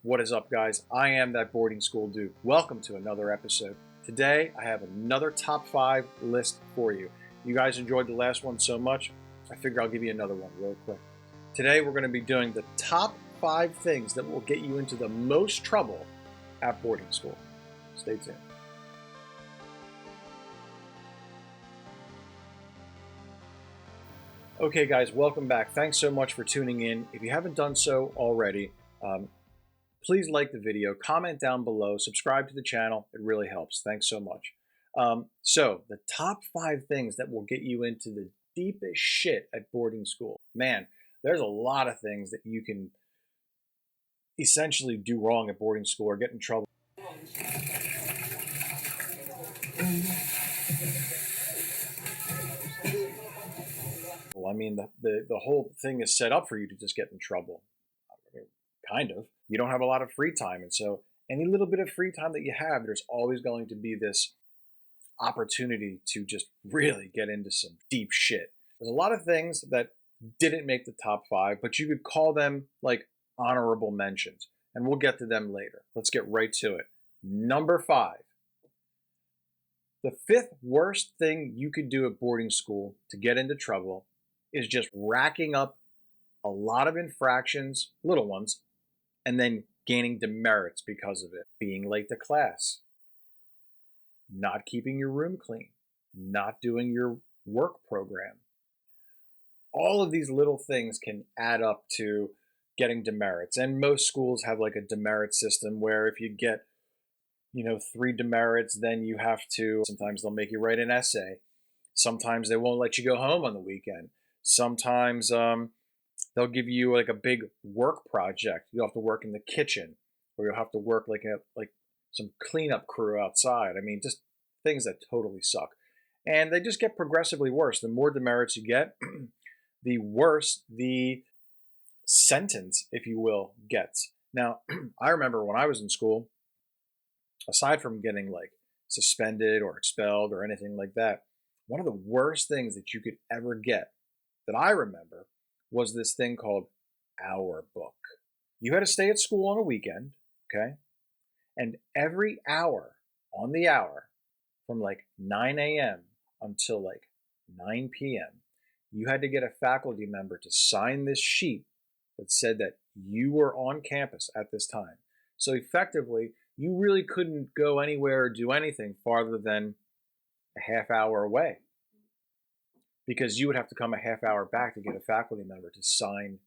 What is up, guys? I am that boarding school dude. Welcome to another episode. Today, I have another top 5 list for you. You guys enjoyed the last one so much, I figure I'll give you another one real quick. Today, we're going to be doing the top 5 things that will get you into the most trouble at boarding school. Stay tuned. Okay, guys, welcome back. Thanks so much for tuning in. If you haven't done so already, please like the video, comment down below, subscribe to the channel. It really helps. Thanks so much. So the top 5 things that will get you into the deepest shit at boarding school. Man, there's a lot of things that you can essentially do wrong at boarding school or get in trouble. I mean, the whole thing is set up for you to just get in trouble. I mean, kind of. You don't have a lot of free time. And so any little bit of free time that you have, there's always going to be this opportunity to just really get into some deep shit. There's a lot of things that didn't make the top 5, but you could call them like honorable mentions. And we'll get to them later. Let's get right to it. Number 5. The 5th worst thing you could do at boarding school to get into trouble is just racking up a lot of infractions, little ones, and then gaining demerits because of it. Being late to class, not keeping your room clean, not doing your work program. All of these little things can add up to getting demerits. And most schools have like a demerit system where if you get 3 demerits, then you have to, sometimes they'll make you write an essay. Sometimes they won't let you go home on the weekend. Sometimes they'll give you like a big work project. You'll have to work in the kitchen, or you'll have to work like some cleanup crew outside. I mean, just things that totally suck. And they just get progressively worse. The more demerits you get, the worse the sentence, if you will, gets. Now, I remember when I was in school, aside from getting like suspended or expelled or anything like that, one of the worst things that you could ever get that I remember was this thing called hour book. You had to stay at school on a weekend, okay? And every hour on the hour from like 9 a.m. until like 9 p.m., you had to get a faculty member to sign this sheet that said that you were on campus at this time. So effectively, you really couldn't go anywhere or do anything farther than a half hour away, because you would have to come a half hour back to get a faculty member to sign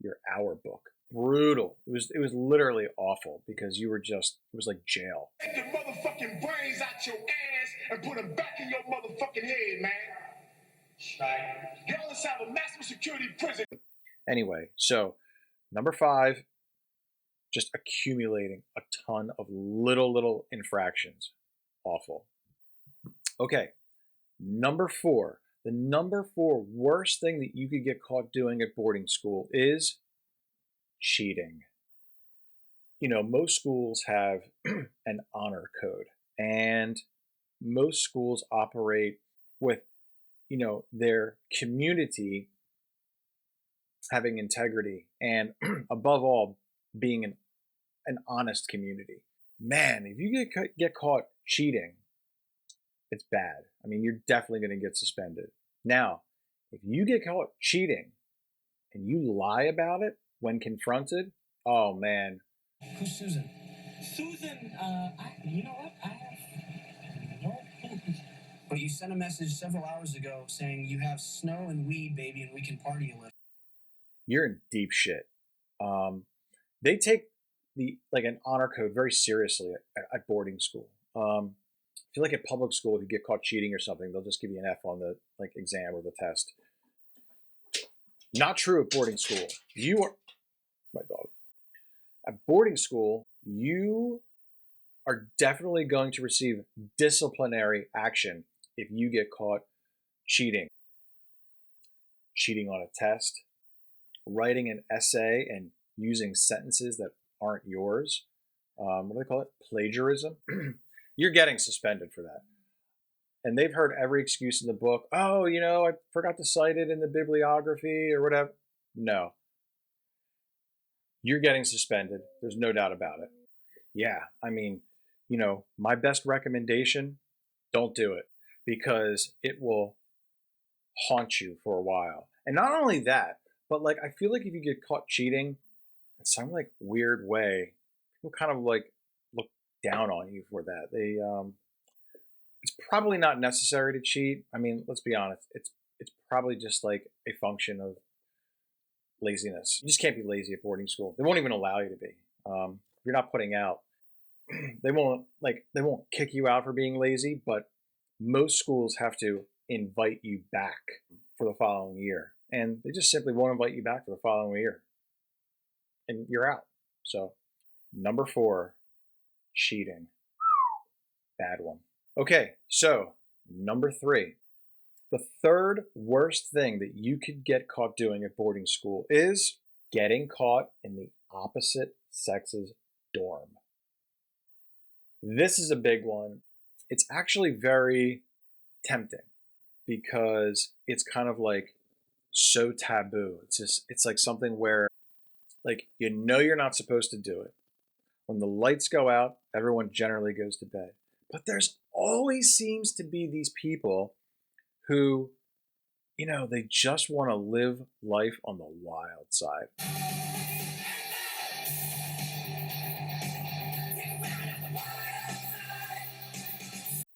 your hour book. Brutal. It was literally awful, because you were just, it was like jail. Take your motherfucking brains out your ass and put them back in your motherfucking head, man. Right. Y'all inside a maximum security prison. Anyway, so number 5, just accumulating a ton of little infractions. Awful. Okay, number 4. The number 4 worst thing that you could get caught doing at boarding school is cheating. Most schools have an honor code, and most schools operate with, their community having integrity and above all, being an honest community. Man, if you get caught cheating, it's bad. I mean, you're definitely going to get suspended. Now, if you get caught cheating and you lie about it when confronted, oh man. Who's Susan? Susan, you know what? I have no clue. But you sent a message several hours ago saying you have snow and weed, baby, and we can party a little. You're in deep shit. They take an honor code very seriously at boarding school. I feel like at public school, if you get caught cheating or something, they'll just give you an F on the exam or the test. Not true at boarding school. You are my dog. At boarding school, you are definitely going to receive disciplinary action if you get caught cheating. Cheating on a test, writing an essay and using sentences that aren't yours. What do they call it? Plagiarism. You're getting suspended for that. And they've heard every excuse in the book. Oh, I forgot to cite it in the bibliography or whatever. No. you're getting suspended. There's no doubt about it. Yeah, I mean, my best recommendation, don't do it because it will haunt you for a while. And not only that, but like I feel like if you get caught cheating in some like weird way, people kind of like look down on you for that. It's probably not necessary to cheat. I mean, let's be honest. It's probably just like a function of laziness. You just can't be lazy at boarding school. They won't even allow you to be. If you're not putting out, they won't kick you out for being lazy, but most schools have to invite you back for the following year, and they just simply won't invite you back for the following year, and you're out. So, number 4, cheating, bad one. Okay, so number 3, the third worst thing that you could get caught doing at boarding school is getting caught in the opposite sex's dorm. This is a big one. It's actually very tempting because it's kind of like so taboo. It's like something where like you're not supposed to do it. When the lights go out, everyone generally goes to bed. But there's always seems to be these people who they just want to live life on the wild side.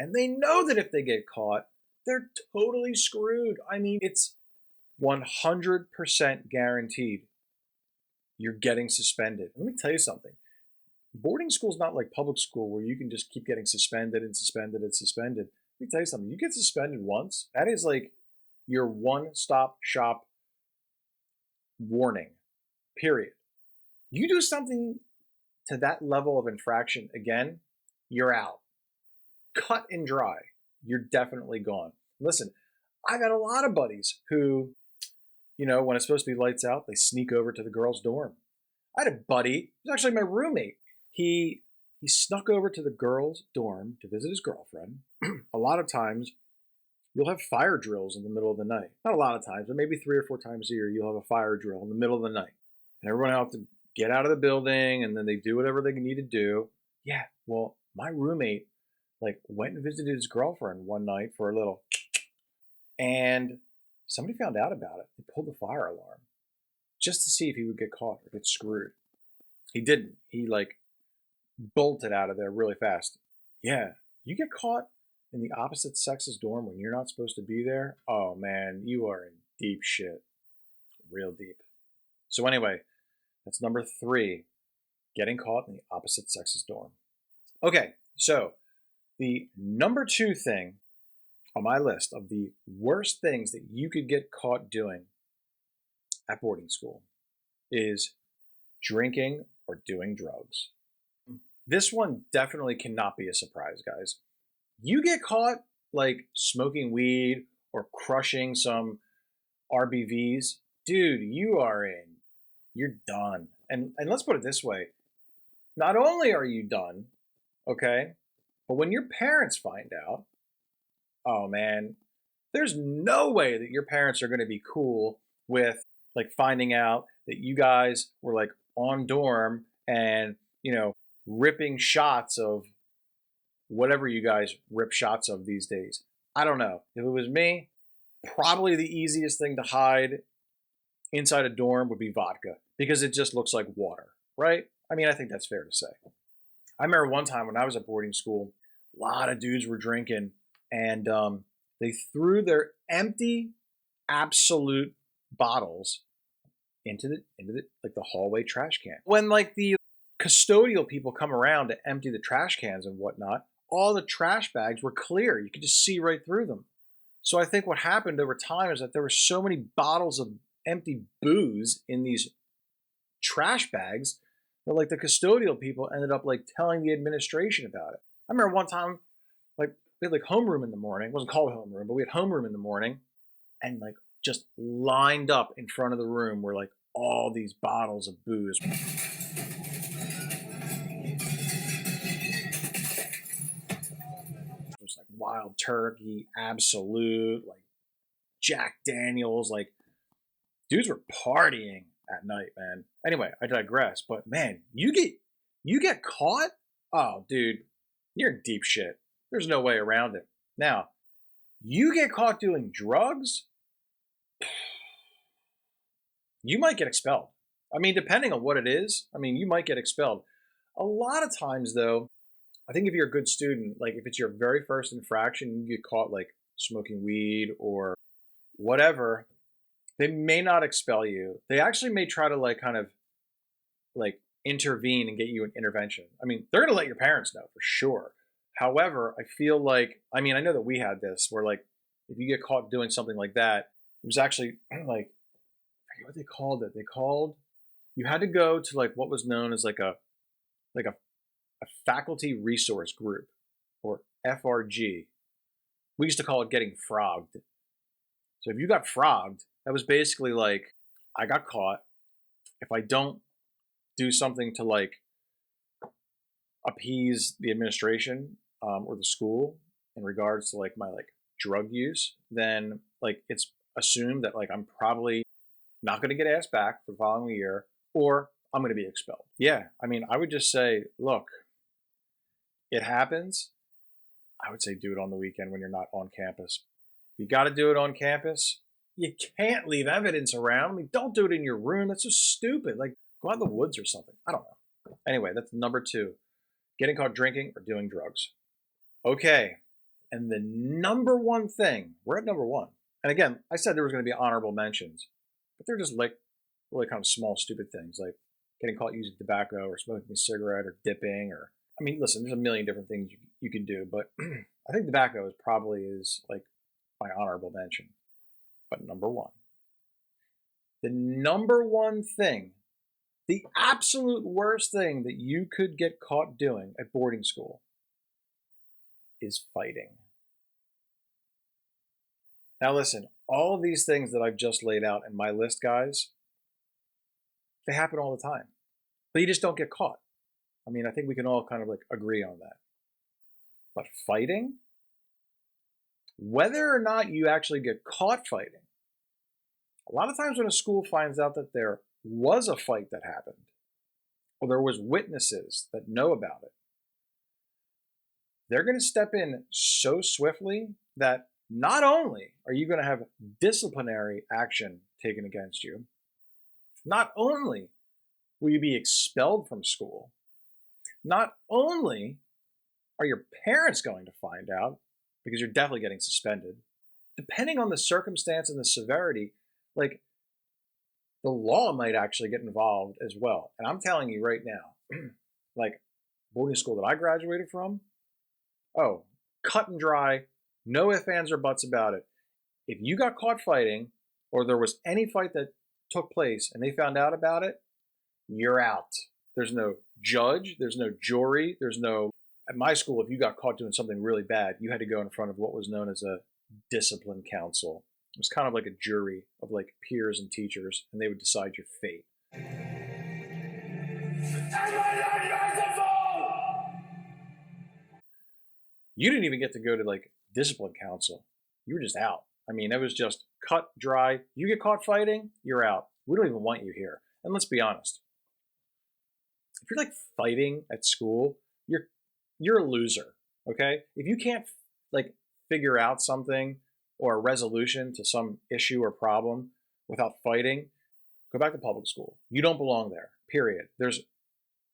And they know that if they get caught, they're totally screwed. I mean, it's 100% guaranteed you're getting suspended. Let me tell you something. Boarding school is not like public school where you can just keep getting suspended and suspended and suspended. Let me tell you something. You get suspended once, that is like your one-stop shop warning, period. You do something to that level of infraction again, you're out. Cut and dry. You're definitely gone. Listen, I got a lot of buddies who, when it's supposed to be lights out, they sneak over to the girls' dorm. I had a buddy, he was actually my roommate. He snuck over to the girls' dorm to visit his girlfriend. A lot of times, you'll have fire drills in the middle of the night. Not a lot of times, but maybe 3 or 4 times a year, you'll have a fire drill in the middle of the night. And everyone has to get out of the building, and then they do whatever they need to do. Yeah, well, my roommate like went and visited his girlfriend one night for a little, and somebody found out about it. They pulled the fire alarm just to see if he would get caught or get screwed. He didn't. He like bolted out of there really fast. Yeah, you get caught in the opposite sex's dorm when you're not supposed to be there. Oh man, you are in deep shit. Real deep. So anyway, that's number 3, getting caught in the opposite sex's dorm. Okay, so the number 2 thing on my list of the worst things that you could get caught doing at boarding school is drinking or doing drugs. This one definitely cannot be a surprise, guys. You get caught like smoking weed or crushing some RBVs, dude, you're done. And let's put it this way. Not only are you done, okay, but when your parents find out, oh man, there's no way that your parents are going to be cool with like finding out that you guys were like on dorm and, ripping shots of whatever you guys rip shots of these days. I don't know. If it was me, probably the easiest thing to hide inside a dorm would be vodka because it just looks like water, right? I mean, I think that's fair to say. I remember one time when I was at boarding school, a lot of dudes were drinking and they threw their empty absolute bottles into the like the hallway trash can. When like the custodial people come around to empty the trash cans and whatnot, all the trash bags were clear. You could just see right through them. So I think what happened over time is that there were so many bottles of empty booze in these trash bags that like the custodial people ended up like telling the administration about it. I remember one time, like we had like homeroom in the morning. It wasn't called homeroom, but we had homeroom in the morning, and like just lined up in front of the room were like all these bottles of booze. It was like Wild Turkey, Absolute, like Jack Daniels, like dudes were partying. at night, man. Anyway, I digress. But man, you get caught. Oh, dude, you're in deep shit. There's no way around it. Now, you get caught doing drugs, you might get expelled. I mean, depending on what it is, I mean, you might get expelled. A lot of times, though, I think if you're a good student, like if it's your very first infraction, you get caught like smoking weed or whatever, they may not expel you. They actually may try to like kind of like intervene and get you an intervention. I mean, they're going to let your parents know for sure. However, I feel like, I mean, I know that we had this where like if you get caught doing something like that, it was actually like, I forget what they called it. They called, you had to go to like what was known as like a faculty resource group or FRG. We used to call it getting frogged. So if you got frogged, that was basically like, I got caught. If I don't do something to like appease the administration or the school in regards to like my like drug use, then like it's assumed that like I'm probably not going to get asked back for the following year, or I'm going to be expelled. Yeah, I mean, I would just say, look, it happens. I would say do it on the weekend when you're not on campus. You got to do it on campus. You can't leave evidence around. I mean, don't do it in your room. That's just stupid. Like, go out in the woods or something. I don't know. Anyway, that's number 2. Getting caught drinking or doing drugs. Okay. And the number one thing, we're at number 1. And again, I said there was going to be honorable mentions, but they're just like really kind of small, stupid things like getting caught using tobacco or smoking a cigarette or dipping or, I mean, listen, there's a million different things you can do, but I think tobacco is probably like my honorable mention. But number 1, the number one thing, the absolute worst thing that you could get caught doing at boarding school is fighting. Now, listen, all of these things that I've just laid out in my list, guys, they happen all the time, but you just don't get caught. I mean, I think we can all kind of like agree on that. But fighting, whether or not you actually get caught fighting, a lot of times when a school finds out that there was a fight that happened, or there was witnesses that know about it, they're going to step in so swiftly that not only are you going to have disciplinary action taken against you, not only will you be expelled from school, not only are your parents going to find out, because you're definitely getting suspended, depending on the circumstance and the severity, like the law might actually get involved as well. And I'm telling you right now, like boarding school that I graduated from, oh, cut and dry, no ifs, ands, or buts about it. If you got caught fighting, or there was any fight that took place and they found out about it, you're out. There's no judge, there's no jury, there's no. At my school, if you got caught doing something really bad, you had to go in front of what was known as a discipline council. It was kind of like a jury of like peers and teachers, and they would decide your fate. You didn't even get to go to like discipline council. You were just out. I mean, it was just cut dry. You get caught fighting, you're out. We don't even want you here. And let's be honest. If you're like fighting at school, you're a loser. Okay? If you can't like figure out something or a resolution to some issue or problem without fighting, go back to public school. You don't belong there. Period. There's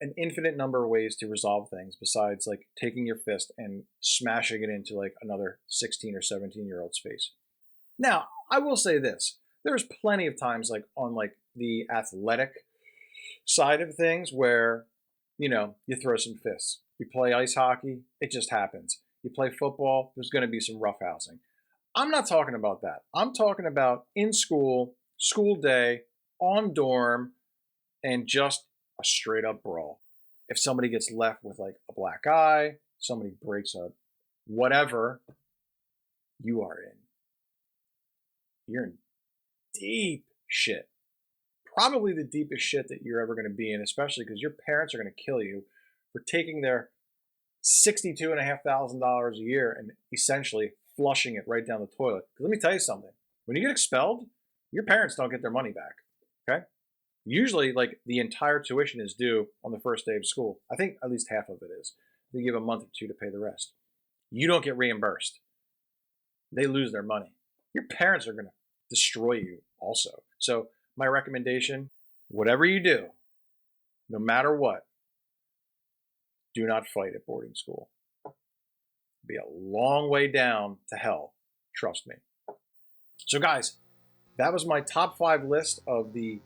an infinite number of ways to resolve things besides like taking your fist and smashing it into like another 16 or 17-year-old's face. Now, I will say this. There's plenty of times like on like the athletic side of things where, you know, you throw some fists. You play ice hockey, it just happens. You play football, there's going to be some roughhousing. I'm not talking about that. I'm talking about in school, school day, on dorm, and just a straight up brawl. If somebody gets left with like a black eye, somebody breaks a whatever, you're in deep shit. Probably the deepest shit that you're ever going to be in, especially because your parents are going to kill you for taking their $62,500 a year and essentially flushing it right down the toilet. Because let me tell you something. When you get expelled, your parents don't get their money back. Okay? Usually, like, the entire tuition is due on the first day of school. I think at least half of it is. They give a month or two to pay the rest. You don't get reimbursed. They lose their money. Your parents are going to destroy you also. So my recommendation, whatever you do, no matter what, do not fight at boarding school. It'll be a long way down to hell. Trust me. So guys, that was my top 5 list of the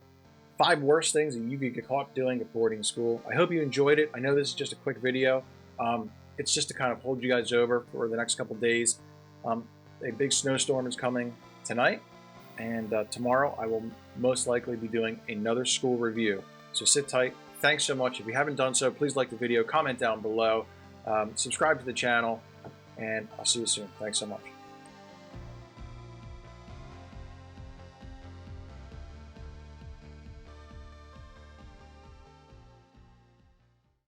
5 worst things that you could get caught doing at boarding school. I hope you enjoyed it. I know this is just a quick video. It's just to kind of hold you guys over for the next couple days. A big snowstorm is coming tonight, and tomorrow I will most likely be doing another school review. So sit tight. Thanks so much. If you haven't done so, please like the video, comment down below, subscribe to the channel, and I'll see you soon. Thanks so much.